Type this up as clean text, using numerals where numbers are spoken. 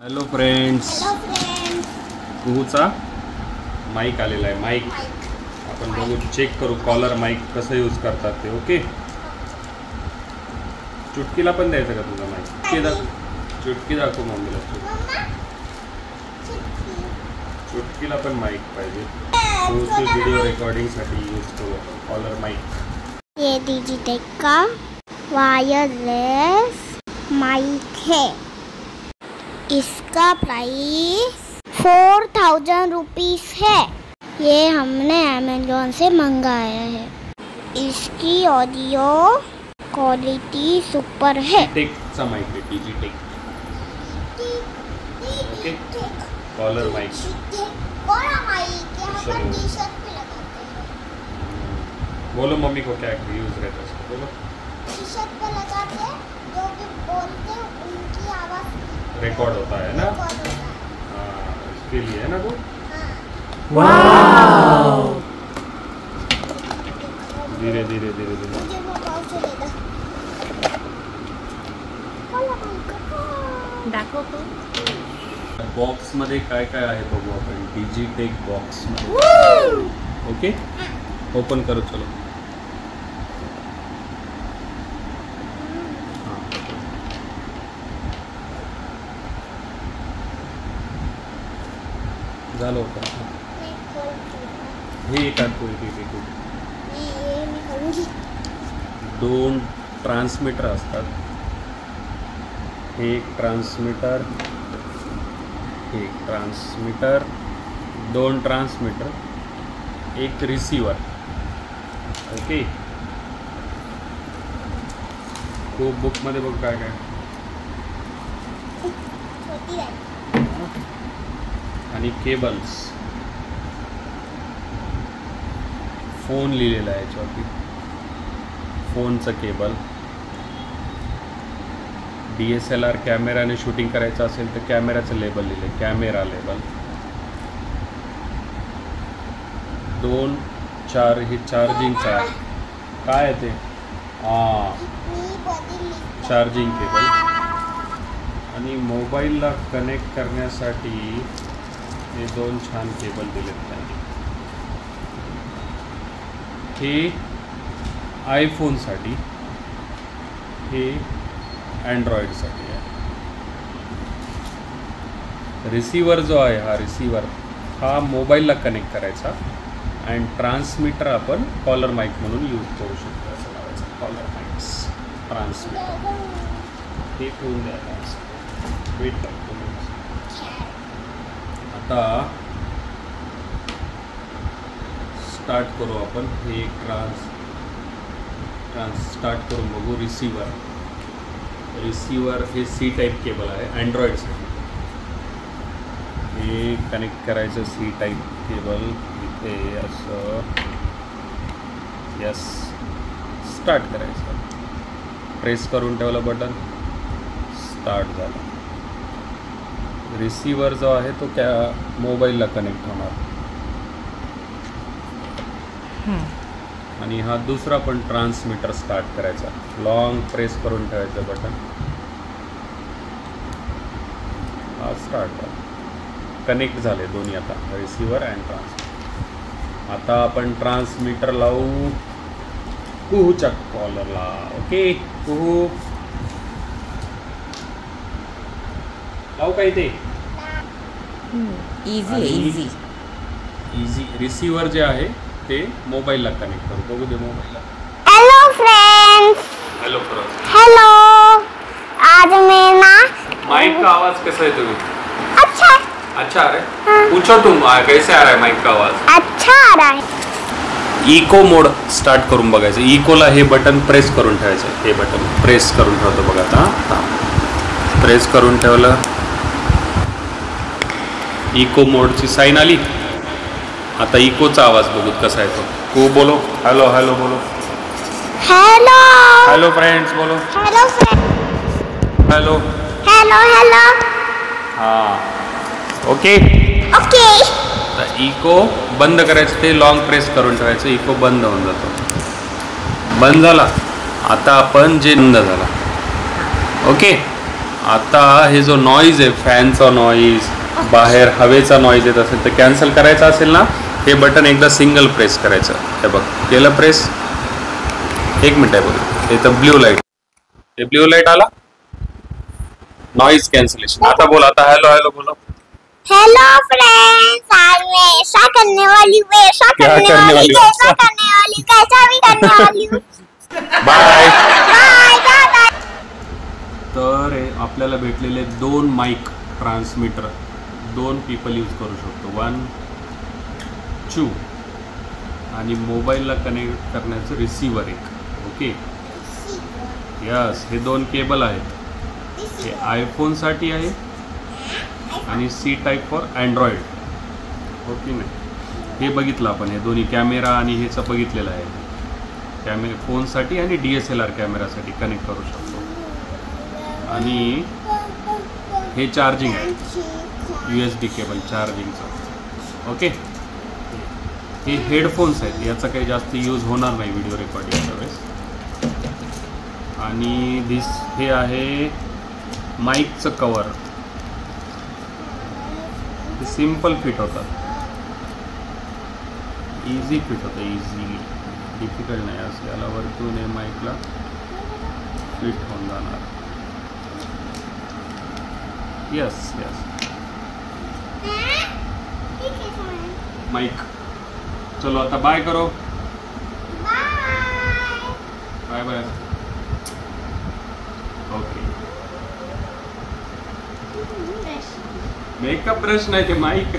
Hello friends, कुहूचा mic आलेला आहे. Mic आपण बघू, चेक करू कॉलर माईक कसं यूज करतात ते. ओके, चुटकीला पण द्यायचं का तुझा माईक? चुटकी दाखव मम्मीला. चुटकीला पण माईक पाहिजे. कुहूची व्हिडिओ रेकॉर्डिंगसाठी यूज करू आपण कॉलर माईक. ये डिजिटेक का वायरलेस माइक है. इसका प्राइस 4000 रुपीज़ है. ये हमने अमेज़न से मंगाया है. इसकी ऑडियो क्वालिटी सुपर है. टेकचा माईक आहे, डिजिटेक. Okay, collar mike. बड़ा माइक है, हम टी-शर्ट पे लगाते हैं. बोलो मम्मी को क्या यूज रहता है इसका, बोलो. टी-शर्ट पे लगाते हैं, जो भी बोलते हैं उनकी आवाज़ रिकॉर्ड होता है ना. हाँ, इसके लिए है ना वो. वाव, धीरे धीरे धीरे धीरे. मुझे वो पाउच दे दो. दाखव को. बॉक्स मध्ये काय काय आहे बघू आपण. डिजिटेक बॉक्स मध्ये. ओके, ओपन करू. चलो. झालं होतं हे काढतो. दोन ट्रान्समीटर असतात. एक ट्रान्समीटर, दोन ट्रान्समीटर, एक रिसीवर. ओके, खूप बुकमध्ये बघ काय काय. आणि केबल्स. फोन लिहिलेला आहे याच्यावरती. फोनचं केबल. DSLR कॅमेराने शूटिंग करायचं असेल तर कॅमेराचं लेबल लिहिले, कॅमेरा लेबल. 2 4 हे चार्जिंगचं आहे. काय आहे ते? Charging cable. आणि मोबाईलला कनेक्ट करण्यासाठी हे 2 छान केबल दिलेत त्यांनी. हे आयफोनसाठी, हे अँड्रॉइडसाठी आहे. रिसीवर जो आहे, हा रिसीवर हा मोबाईलला कनेक्ट करायचा. आणि ट्रान्समीटर आपण कॉलर माईक म्हणून यूज करू शकतो. असं लावायचं कॉलर माईक्स, ट्रान्समीटर. हे ठेवून द्यायला वेट करतो. आता स्टार्ट करू आपण. हे एक स्टार्ट करून बघू. रिसीवर हे C टाईप केबल आहे अँड्रॉइडसाठी. हे कनेक्ट करायचं C टाईप केबल इथे असं. यस, स्टार्ट करायचं. प्रेस करून ठेवलं बटन, स्टार्ट झालं. रिसीवर जो आहे तो मोबाईलला कनेक्ट होणार. आणि हा दुसरा पण ट्रान्समीटर स्टार्ट करायचा. लॉंग प्रेस करून ठेवायचं बटन. हा स्टार्ट झाला. कनेक्ट झाले दोन्ही आता, रिसीवर अँड ट्रान्समीटर. आता आपण ट्रान्समीटर लावू कुहूच्या कॉलरला. ओके, कुहू लावू काय ते. इझी. रिसीवर जे आहे ते मोबाईलला कनेक्ट करू. बघू दे मोबाईलला. Hello friends. हेलो. आज मैं ना माइक का आवाज कैसा है तुम्हें? अच्छा आ रहा है. पूछो तुम कैसे आ रहा है माइक का आवाज? अच्छा आ रहा है. इको मोड स्टार्ट करून बघायचं. इकोला हे बटन प्रेस करून ठेवायचं. हे बटन प्रेस करून ठेवतो बघा. आता प्रेस करून ठेवलं. इको मोडची साईन आली. आता इकोचा आवाज बघू कसा आहे तो. को बोलो. हॅलो हॅलो बोलो. हेलो हॅलो फ्रेंड्स बोलो. Hello friends. Hello hello hello. हां, ओके. ओके. तर इको बंद करायचं. ते लॉंग प्रेस करून ठेवायचं. इको बंद होऊन जातो. बंद झाला. आता आपण जे बंद झाला. ओके, आता हे जो नॉईज आहे, फॅनचा नॉईज, बाहेर हवेचा नॉईज येत असेल तर कॅन्सल करायचा असेल ना, हे बटन एकदा सिंगल प्रेस करायचं. हे बघ, केलं प्रेस. 1 मिनिट आहे बघ, इथं ब्ल्यू लाईट, हे ब्ल्यू लाईट आला, नॉइज कैंसिलेशन. आता बोल, आता हेलो हेलो बोलो. हेलो फ्रेंड्स, आज मैं ऐसा करने वाली हूँ, वैसा करने वाली, कैसा करने वाली, कैसा भी करने वाली हूँ. बाय. Bye bye. तर आपल्याला भेटलेले 2 माईक ट्रान्समीटर, 2 पीपल यूज करू शकतो. 1 2 आणि मोबाईलला कनेक्ट करण्याचं रिसिव्हर एक. ओके, यस, हे 2 केबल आहेत. हे आयफोनसाठी आहे आणि C type for Android. Okay नाही, हे बघितलं आपण, हे दोन्ही कॅमेरा आणि हेचं बघितलेलं आहे. कॅमेरा फोनसाठी आणि DSLR कॅमेरासाठी कनेक्ट करू शकतो. आणि हे चार्जिंग आहे, USB केबल चार्जिंगचं. ओके, हे हेडफोन्स आहेत, याचा काही जास्त यूज होणार नाही व्हिडिओ रेकॉर्डिंगच्या वेळेस. आणि हे आहे माईकचं कवर. हे सिम्पल फिट होतात, इझी फिट होतं, इझी, डिफिकल्ट नाही. असं याला वरतून हे माईकला फिट होऊन जाणार. Yes yes, mic. चलो आता बाय करो. Bye bye. Okay, makeup brush नाही, ते माईक.